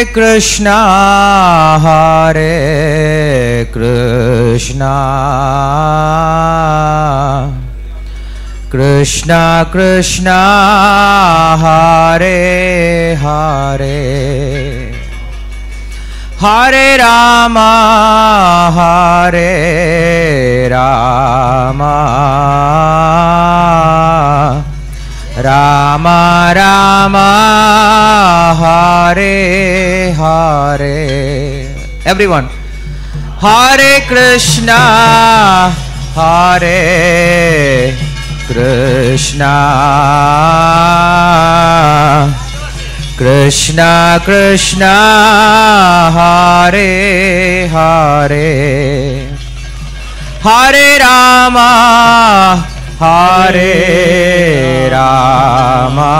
Krishna, Hare Krishna, Krishna Krishna, Hare Hare, Hare Rama, Hare Rama, Rama Rama, Hare Hare. Everyone. Hare Krishna, Hare Krishna, Krishna Krishna, Hare Hare, Hare Rama, Hare Rama,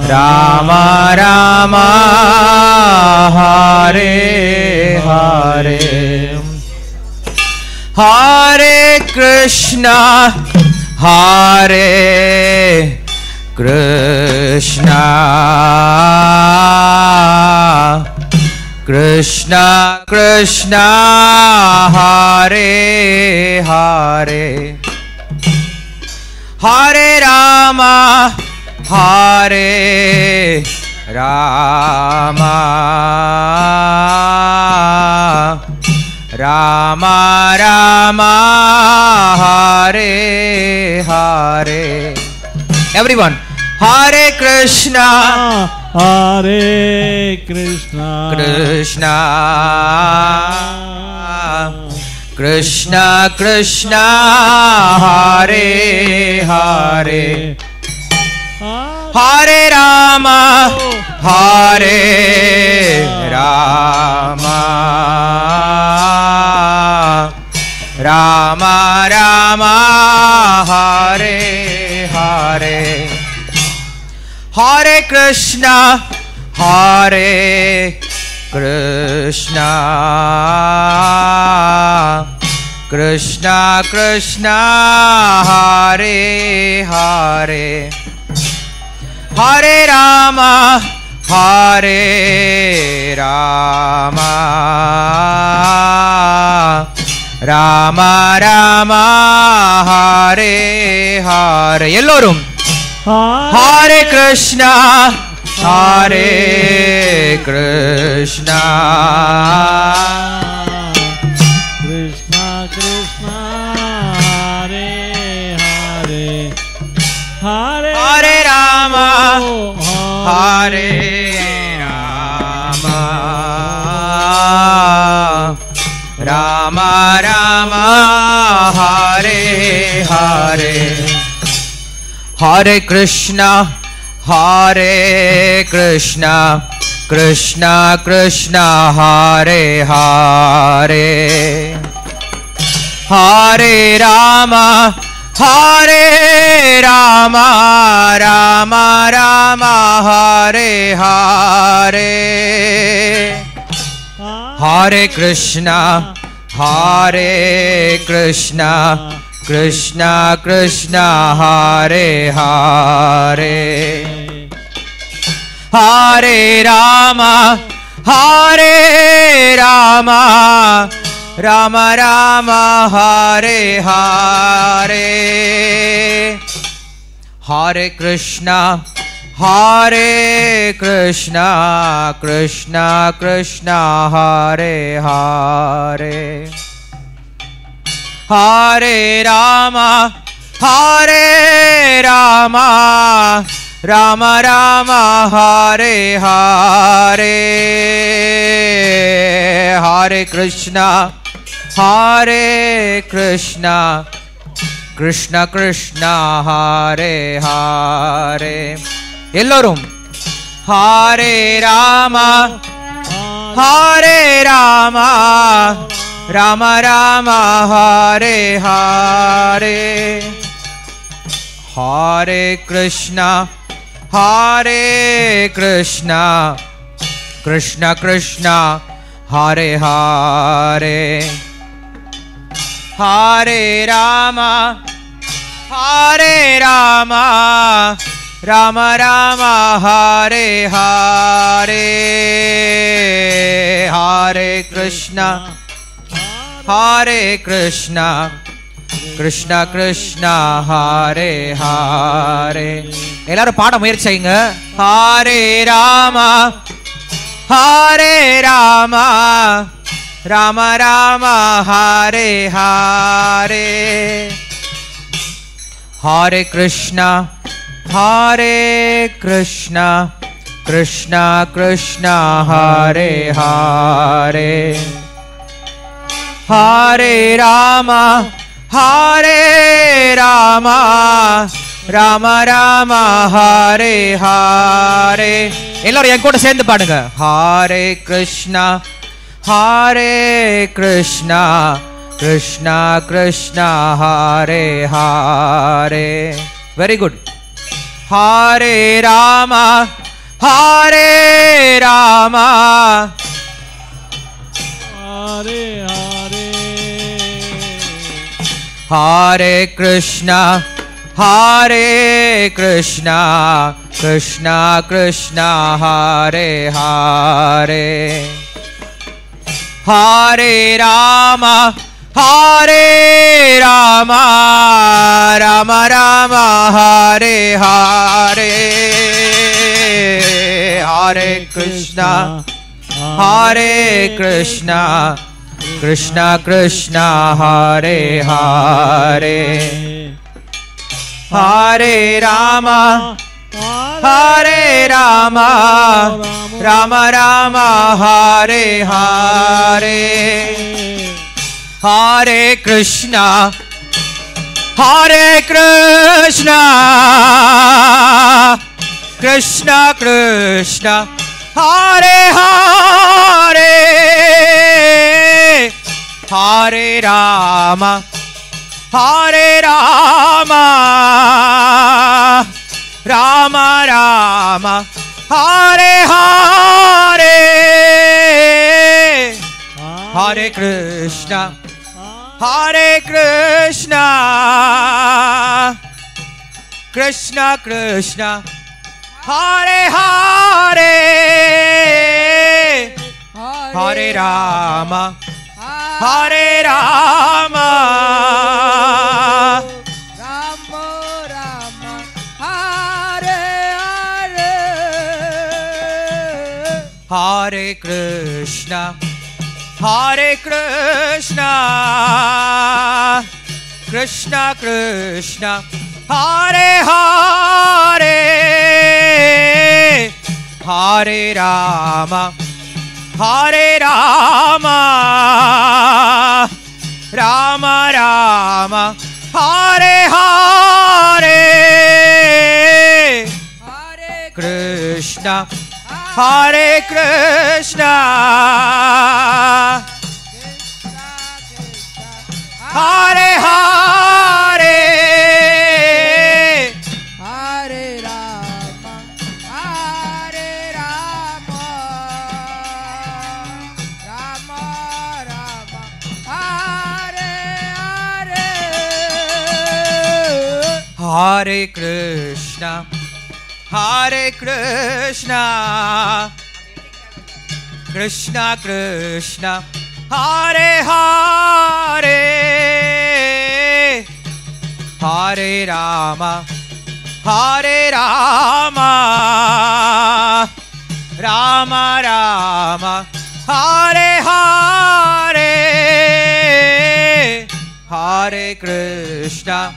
Rama Rama, Hare Hare. Hare Krishna, Hare Krishna, Krishna Krishna, Hare Hare, Hare Rama, Hare Rama, Rama Rama, Hare Hare. Everyone. Hare Krishna, Hare Krishna, Krishna Krishna Krishna, Hare Hare, Hare Rama, Hare Rama, Rama Rama, Hare Hare, Hare Krishna, Hare Krishna, Krishna Krishna, Hare Hare, Hare Rama, Hare Rama, Rama Rama, Hare Hare. Ellorum. Hare Krishna, Hare Krishna, Krishna Krishna, Hare Hare, Hare Rama, Hare Rama, Rama Rama, Hare Hare, Hare Krishna, Hare Krishna, Krishna Krishna, Hare Hare, Hare Rama, Hare Rama, Rama Rama, Hare Hare, Hare Krishna, Hare Krishna, Krishna Krishna, Hare Hare, Hare Rama, Hare Rama, Rama Rama, Hare Hare, Hare Krishna, Hare Krishna, Krishna Krishna, Hare Hare, Hare Rama, Hare Rama, Rama Rama, Hare Hare, Hare Krishna, Hare Krishna, Krishna Krishna, Hare Hare. Ellorum. Hare Rama, Hare Rama, Rama Rama, Hare Hare, Hare Krishna, Hare Krishna, Krishna Krishna, Hare Hare, Hare Rama, Hare Rama, Rama Rama Hare Hare Hare Krishna Hare Krishna Krishna Krishna Hare Hare எல்லாரும் பாட முயற்சி செய்யுங்க Hare Rama Hare Rama Rama Rama Hare Hare Hare Krishna Hare Krishna Krishna Krishna Hare Hare Hare Rama Hare Rama Rama Rama Hare Hare எல்லாரும் என் கூட சேர்ந்து பாடுங்க Hare Krishna Hare Krishna Krishna Krishna Hare Hare very good Hare Rama Hare Rama Hare Hare Hare Krishna Hare Krishna Krishna Krishna Hare Hare Hare Rama Hare Rama Rama Rama Hare Hare Hare Krishna Hare Krishna Krishna Krishna Hare Hare Hare Rama Hare Rama Rama Rama Hare Hare Hare Krishna Hare Krishna Krishna Krishna Hare Hare Hare Rama Hare Rama Rama Rama Hare Hare Hare Krishna Hare Krishna Krishna Krishna Hare Hare Hare Rama Hare Rama Rama Rama Hare Hare Hare Krishna Hare Krishna Krishna Krishna Hare Hare Hare Rama Hare Rama Rama Rama Hare Hare Hare Krishna Hare Krishna Hare Hare Hare Rama Hare Rama Rama Rama Hare Hare Hare Krishna Hare Krishna Krishna Krishna Hare Hare Hare Rama Hare Rama Rama Rama Hare Hare Hare Krishna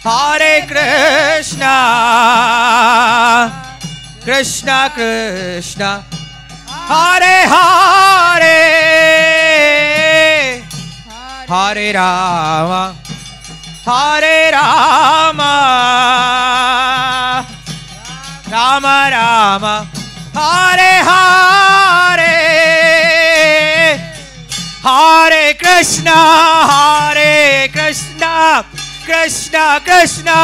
Hare Krishna Krishna Krishna Hare Hare Hare Rama Hare Rama Rama Rama Hare Hare Hare Krishna Hare Krishna Krishna Krishna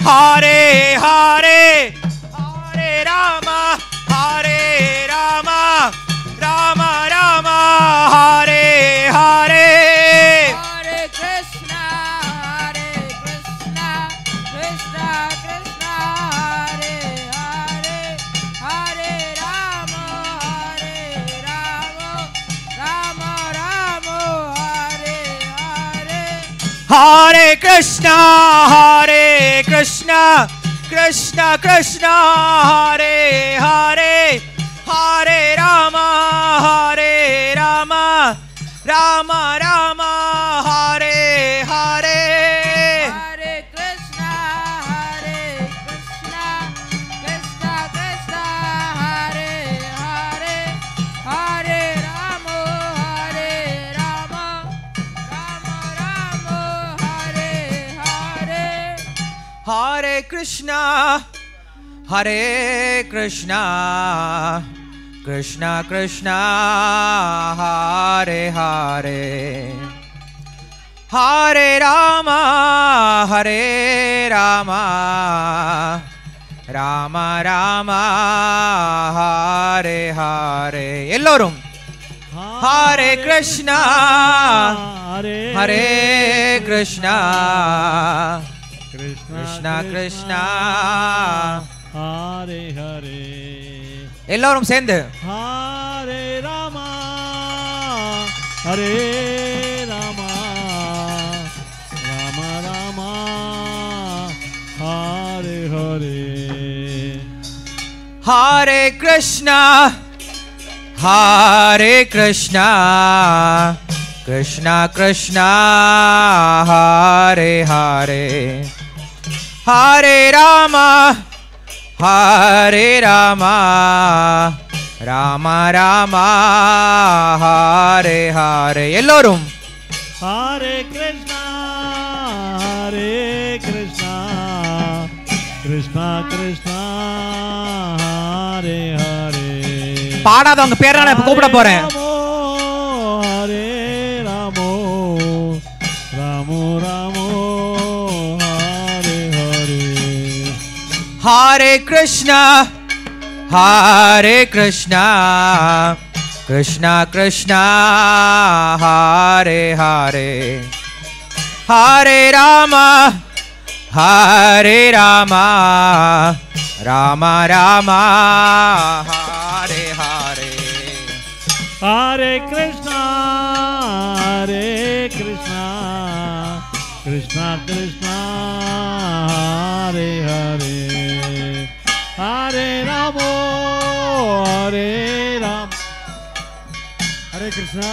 Hare Hare Hare Rama Hare Rama Rama Rama Hare Hare Hare Krishna Krishna Krishna Hare Hare Krishna, Krishna Krishna, Hare Hare, Hare Rama, Rama Rama, Hare Hare. Hare Krishna, Krishna Krishna, Hare Hare, Hare Rama, Rama Rama, Hare Hare. Hare Krishna, Krishna Krishna, Hare Hare, Hare Rama, Rama Rama, Hare Hare. எல்லோரும் Hare Krishna, Hare Krishna, Krishna Krishna, Hare Hare. எல்லோரும் சேர்ந்து Hare Rama, Hare Rama, Rama Rama, Hare Hare. Hare Krishna, Krishna Krishna, Hare Hare, Hare Rama, Rama Rama, Hare Hare. எல்லோரும் Hare Krishna, Krishna Krishna, Hare Hare. பாடாதவங்க பேரை நான் இப்ப கூப்பிட போறேன். Hare Ramo, Ramo Ramo, Hare Hare. Hare Krishna, Krishna Krishna, Hare Hare, Hare Rama, Rama Rama, Hare Hare. Hare Krishna, Krishna Krishna, Hare Hare, Hare Ramo, Rama. Hare Krishna.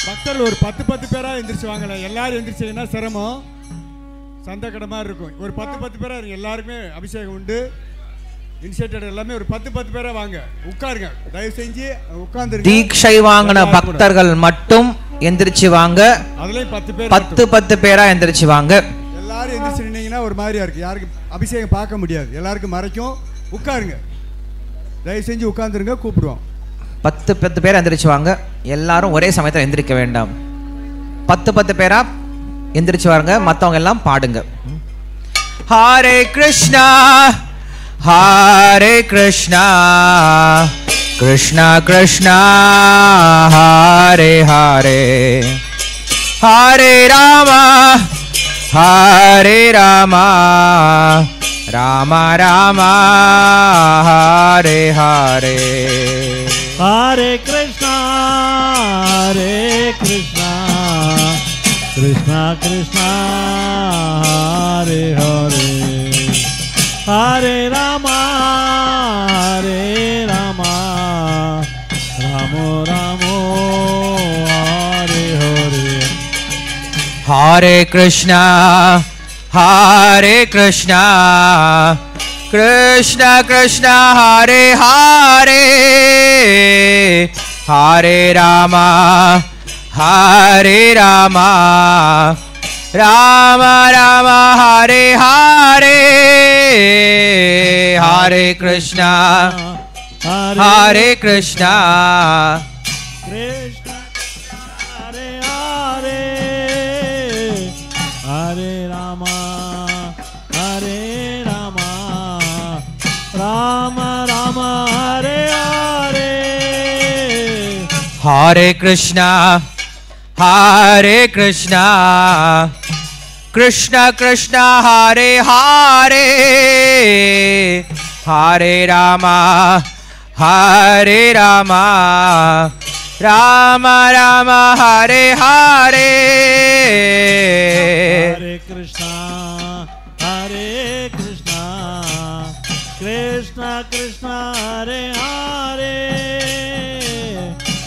பக்தர்கள் ஒரு 10 பேரா எந்திரிச்சு வாங்கல. எல்லாரும் எந்திரிச்சீங்கன்னா சிரமம், சந்தக்கடை மாதிரி இருக்கும். ஒரு 10 பேரா எல்லாருமே அபிஷேகம் உண்டு. இனிஷியேட்டட் எல்லாமே ஒரு 10 பேரா வாங்க, உட்காருங்க. தயவு செஞ்சு உட்கார்ந்துருங்க. தீட்சை வாங்கின பக்தர்கள் மட்டும் எந்திரிச்சு வாங்க. அதுலயும் 10 பேரா எந்திரிச்சு வாங்க. எல்லாரும் எந்திரிச்சு நின்னீங்கன்னா ஒரு மாதிரியா இருக்கு. யாருக்கு அபிஷேகம் பார்க்க முடியாது, எல்லாருக்கும் மறைக்கும். உட்காருங்க, தயவு செஞ்சு உட்கார்ந்துருங்க. கூப்பிடுவோம். 10 பேர் எந்திரிச்சு வாங்க. எல்லாரும் ஒரே சமயத்தில் எந்திரிக்க வேண்டாம். 10 பேரா எந்திரிச்சு வாங்க. மற்றவங்க எல்லாம் பாடுங்க. Hare Krishna, Krishna Krishna, Hare Hare, Hare Rama, Rama Rama, Hare Hare. Hare Krishna, Krishna Krishna, Hare Hare, Hare Rama, Rama Rama, Hare Hare. Hare Krishna, Krishna Krishna, Hare Hare, Hare Rama, Rama Rama, Hare Hare, Hare Krishna, Krishna Krishna Hare Hare, Hare Rama, Rama Rama, Hare Hare. Hare Krishna, Krishna Krishna, Hare Hare, Hare Rama, Rama Rama Hare Hare. Hare Krishna Krishna Krishna Hare Hare,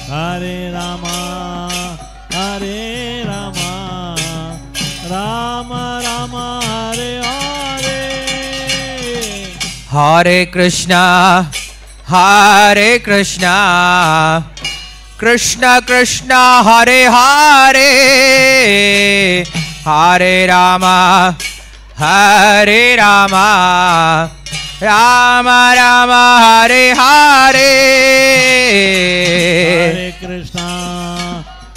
Hare Rama Rama Rama Hare Hare. Hare Krishna Krishna Krishna Hare Hare, Hare Rama Rama Rama Hare Hare.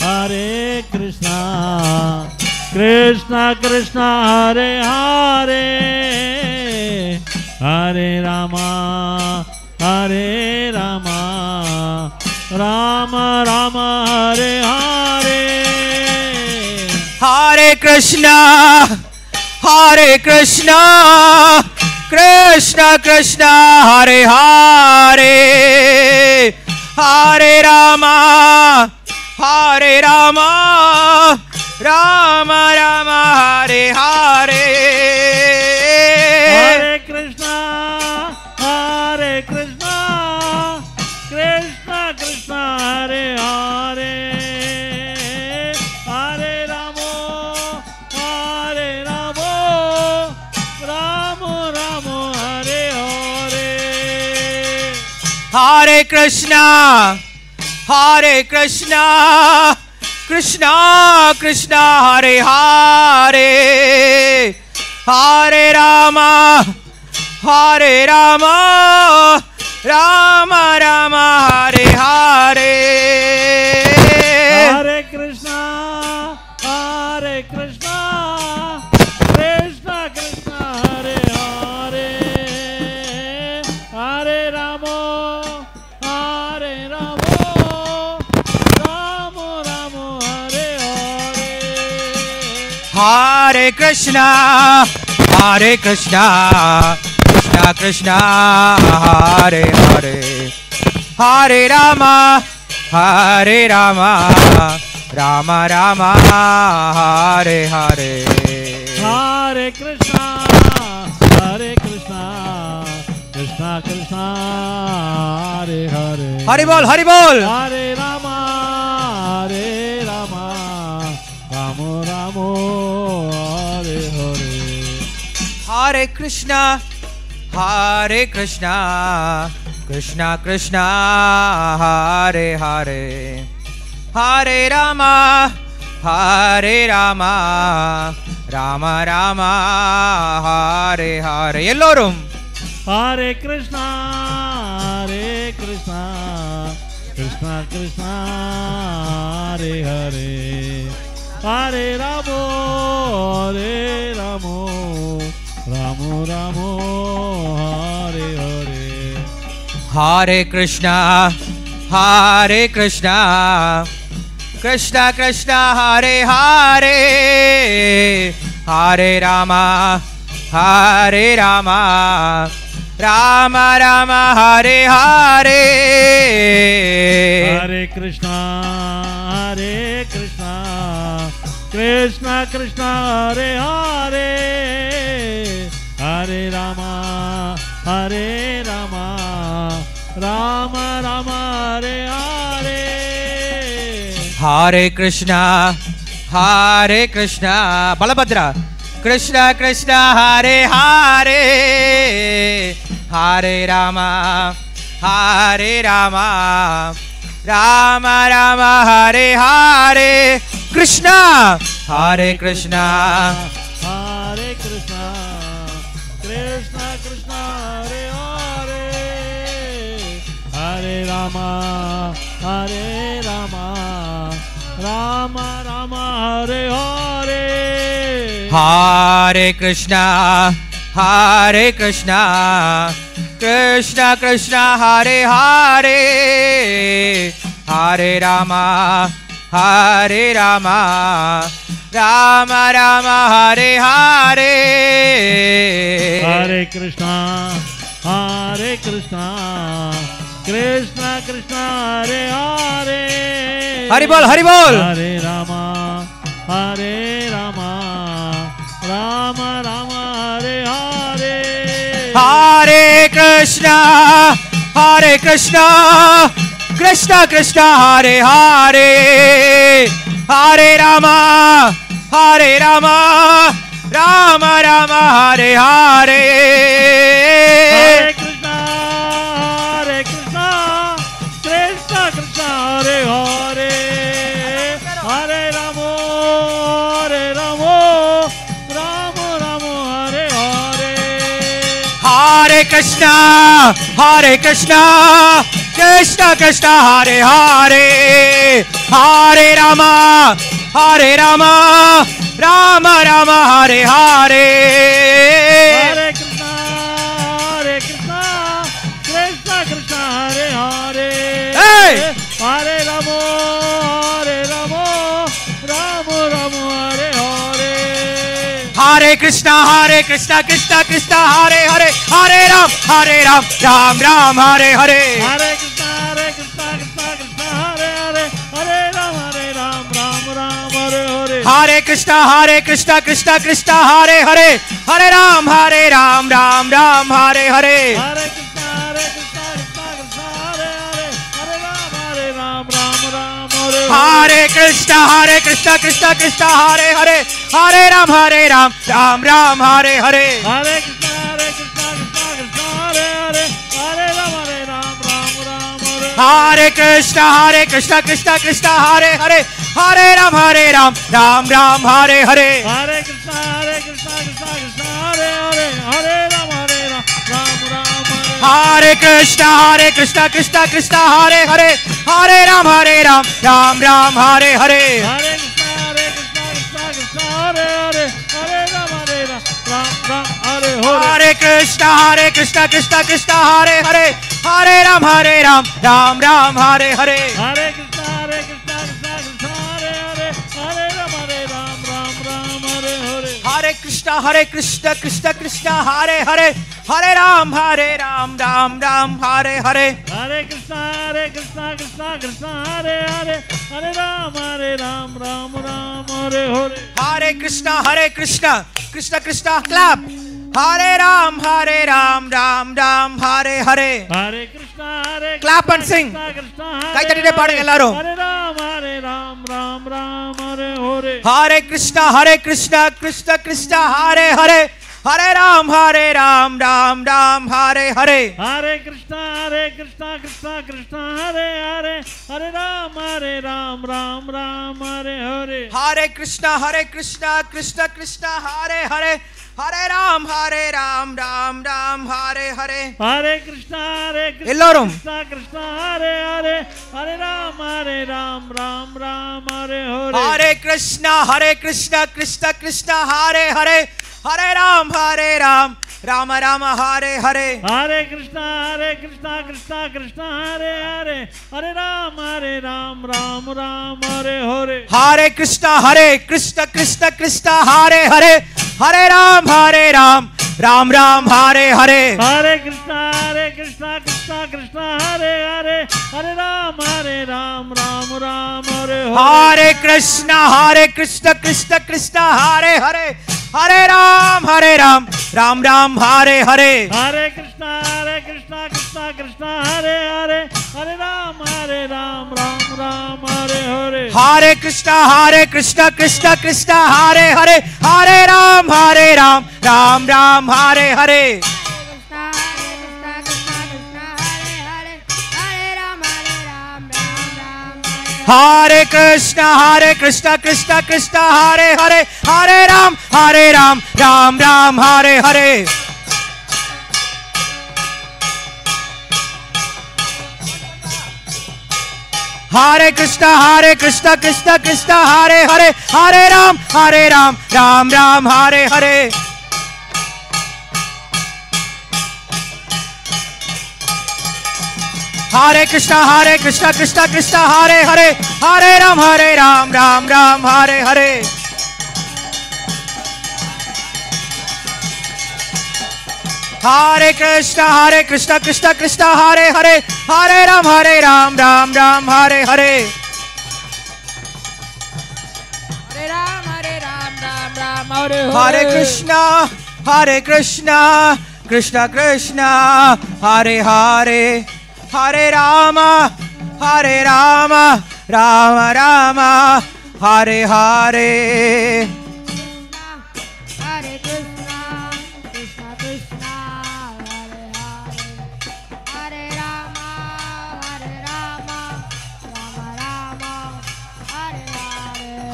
Hare Krishna Krishna Krishna Hare Hare, Hare Rama Rama Rama Hare Hare. Hare Krishna Krishna Krishna Hare Hare, Hare Rama Rama Rama Hare Hare. Hare Krishna Krishna Krishna Hare Hare, Hare Rama Rama Rama Hare Hare. Hare Krishna Krishna Krishna Hare Hare, Hare Rama Rama Rama Hare Hare. Hare Krishna Krishna Krishna Hare Hare, Hare Rama Rama Rama Hare Hare. Hare Krishna Krishna Krishna Hare Hare, Hare Rama Rama Rama Hare Hare. Hare Krishna Krishna Krishna Hare Hare, Hari Bol Hare Rama Rama Rama Hare Hare. Hare Krishna Krishna Krishna Hare Hare, Hare Rama Rama Rama Hare Hare. எல்லோரும் Hare Krishna Krishna Krishna Hare Hare, Hare Rama Rama Rama Hare Hare. Hare Krishna Krishna Krishna Hare Hare, Hare Rama Rama Rama Hare Hare. Hare Krishna Krishna Krishna Hare Hare, Hare Rama Rama Rama Hare Hare. Hare Krishna Balabhadra Krishna Krishna Hare Hare, Hare Rama Rama Rama Hare Hare. Krishna Hare Krishna Krishna Krishna Hare Hare, Hare Rama Rama Rama Hare Hare. Hare Krishna Krishna Krishna Hare Hare, Hare Rama Rama Rama Hare Hare. Hare Krishna Krishna Krishna Hare Hare, Hari बोल हरि बोल। हरे रामा राम राम हरे हरे। हरे कृष्णा कृष्ण कृष्ण हरे हरे। हरे राम राम राम हरे हरे। हरे कृष्णा कृष्ण कृष्ण हरे हरे। हरे राम राम राम हरे हरे। हरे कृष्णा कृष्ण कृष्ण हरे हरे। हरे राम राम राम हरे हरे। हरे Krishna Krishna Krishna Hare Hare. Hey! Hare Ram Ram Ram Hare Hare. Hare Krishna Krishna Krishna Hare Hare. Hare Ram Ram Ram Hare Hare. Hare Krishna Krishna Krishna Hare Hare. Hare Ram Ram Ram Hare Hare. Hare Krishna Krishna Krishna Hare Hare. Hare Ram Ram Ram Hare Hare. Hare Krishna Krishna Krishna Hare Hare. Hare Ram Ram Ram Hare Hare. Hare Krishna Krishna Krishna Hare Hare. Hare Ram Ram Ram Hare Hare. Hare Krishna Krishna Krishna Hare Hare. Hare Ram Ram Ram Hare. Hare Krishna Krishna Krishna Hare Hare. Hare Ram Ram Ram Hare Hare. Hare Krishna Krishna Krishna Hare Hare. Hare Ram Ram Ram Hare. Hare Krishna Krishna Krishna Hare Hare. Hare Ram Ram Ram Hare Hare. Hare Krishna Krishna Krishna Hare Hare. Hare Ram Ram Ram Hare Hare. Hare Krishna Krishna Krishna Hare Hare. Hare Ram Ram Ram Hare Hare. Hare Krishna Krishna Krishna Hare Hare. Hare Ram Ram Ram Hare Hare. Hare Krishna Krishna Krishna Hare Hare. Hare Ram Ram Ram Hare Hare. Hare Krishna Krishna Krishna Hare Hare. Hare Ram Ram Ram Hare Hare. Hare Krishna Krishna Krishna clap. Hare Ram Ram Ram Hare Hare. Hare Krishna Clap and sing. कई तरीके पाड़ेंगे எல்லாரும்। हरे राम राम राम हरे हरे। हरे कृष्णा कृष्ण कृष्ण हरे हरे। हरे राम राम राम हरे हरे। हरे कृष्णा कृष्ण कृष्ण हरे हरे। हरे राम राम राम हरे हरे। हरे कृष्णा कृष्ण कृष्ण हरे हरे। हरे राम राम राम हरे हरे। हरे कृष्णा எல்லாரும் कृष्ण हरे हरे। हरे राम राम राम हरे हरे। हरे कृष्णा कृष्ण कृष्ण हरे हरे। हरे राम राम राम हरे हरे। हरे कृष्णा कृष्ण कृष्ण हरे हरे। हरे राम राम राम हरे हरे। हरे कृष्णा कृष्ण कृष्ण हरे हरे। हरे राम राम राम हरे हरे। हरे कृष्णा कृष्ण कृष्ण हरे हरे। हरे राम राम राम हरे हरे। हरे कृष्णा कृष्ण कृष्ण हरे हरे। हरे राम राम राम हरे हरे। हरे कृष्णा कृष्ण कृष्ण हरे हरे। हरे राम राम राम हरे हरे। हरे कृष्णा कृष्ण कृष्ण हरे हरे। हरे राम राम राम हरे हरे। हरे कृष्णा कृष्ण कृष्ण हरे हरे। हरे राम राम राम हरे हरे। हरे कृष्णा कृष्ण कृष्ण हरे हरे। हरे राम राम राम हरे हरे। हरे कृष्णा कृष्ण कृष्ण हरे हरे। हरे राम राम राम हरे हरे। हरे कृष्णा कृष्ण कृष्ण हरे हरे। हरे Ram Ram Ram Hare Hare. Hare Hare Krishna, Krishna Krishna, Hare Hare, Hare Rama, Rama Rama, Hare Hare. Hare Krishna, Krishna Krishna, Hare Hare, Hare Rama, Rama Rama, Hare Hare.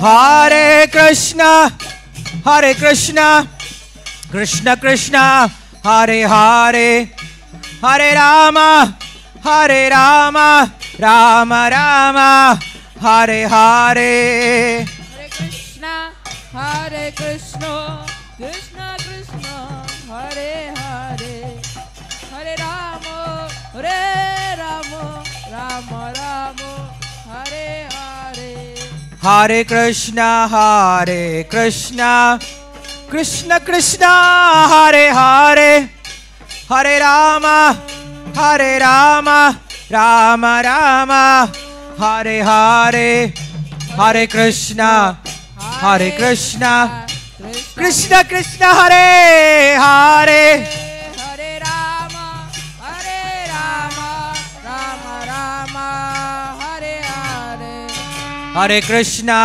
Hare Krishna, Krishna Krishna, Hare Hare, Hare Rama, Rama Rama, Hare Hare. Hare Krishna, Krishna Krishna, Hare Hare, Hare Rama, Rama Rama, Hare Hare. Hare Krishna, Krishna Krishna, Hare Hare, Hare Rama, Rama Rama, Hare Hare. Hare Krishna, Krishna Krishna, Hare Hare. Hare Rama, Rama Rama, Hare Hare. Hare Krishna,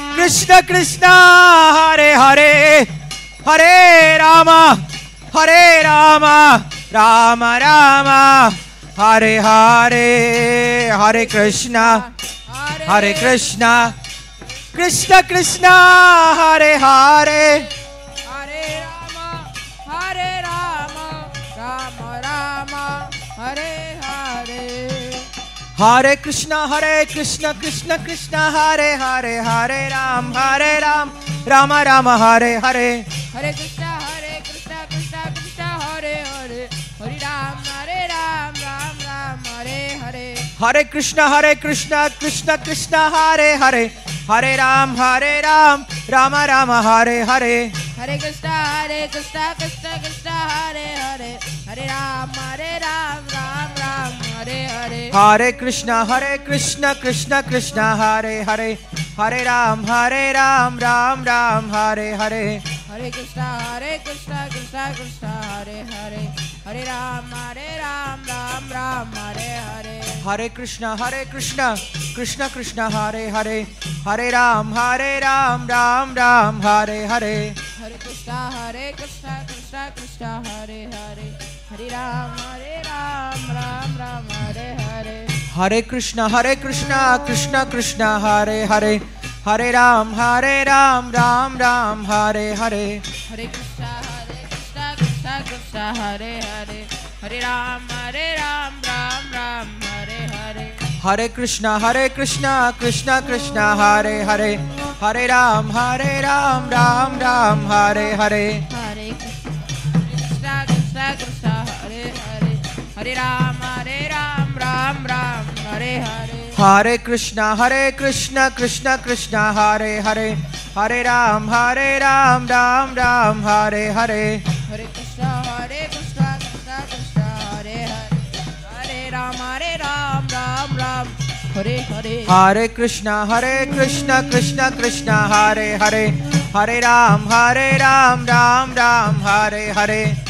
Krishna Krishna, Hare Hare, Hare Rama, Rama Rama, Hare Hare. Hare Krishna, Krishna Krishna, Hare Hare. Hare Rama, Rama Rama, Hare Hare. Hare Krishna, Krishna Krishna, Hare Hare, Hare Ram, Rama Rama, Hare Hare. Hare Krishna, Krishna Krishna, Hare Hare, Hare Ram, Ram Ram, Hare Hare. Hare Krishna, Krishna Krishna, Hare Hare, Hare Ram, Rama Rama, Hare Hare. Hare Krishna, Krishna Krishna, Hare Hare, Hare Ram, Ram Ram, Hare Hare. Hare Krishna, Krishna Krishna, Hare Hare, Hare Ram, Ram Ram, Hare Hare. Hare Krishna, Krishna Krishna, Hare Hare, Hare Ram, Ram Ram, Hare Hare. Hare Krishna, Krishna Krishna, Hare Hare, Hare Ram, Ram Ram, Hare Hare. Hare Krishna, Krishna Krishna, Hare Hare, Hare Ram, Ram Ram, Hare Hare. Hare Krishna, Krishna Krishna, Hare Hare, Hare Ram, Ram Ram, Hare Hare. Hare Krishna, Krishna Krishna, Hare Hare, Hare Ram, Ram Ram, Hare Hare. Hare Krishna, Krishna Krishna, Hare Hare, Hare Ram, Ram Ram, Hare Hare. Hare Krishna, Krishna, Hare Hare, Hare Ram, Ram Hare Hare. Hare Krishna, Krishna Krishna, Hare Hare, Hare Ram, Ram Hare Hare. Hare Krishna, Krishna Krishna, Hare Hare, Hare Ram, Ram Hare Hare. Hare Krishna, Krishna Krishna, Hare Hare, Hare Ram, Ram Hare Hare.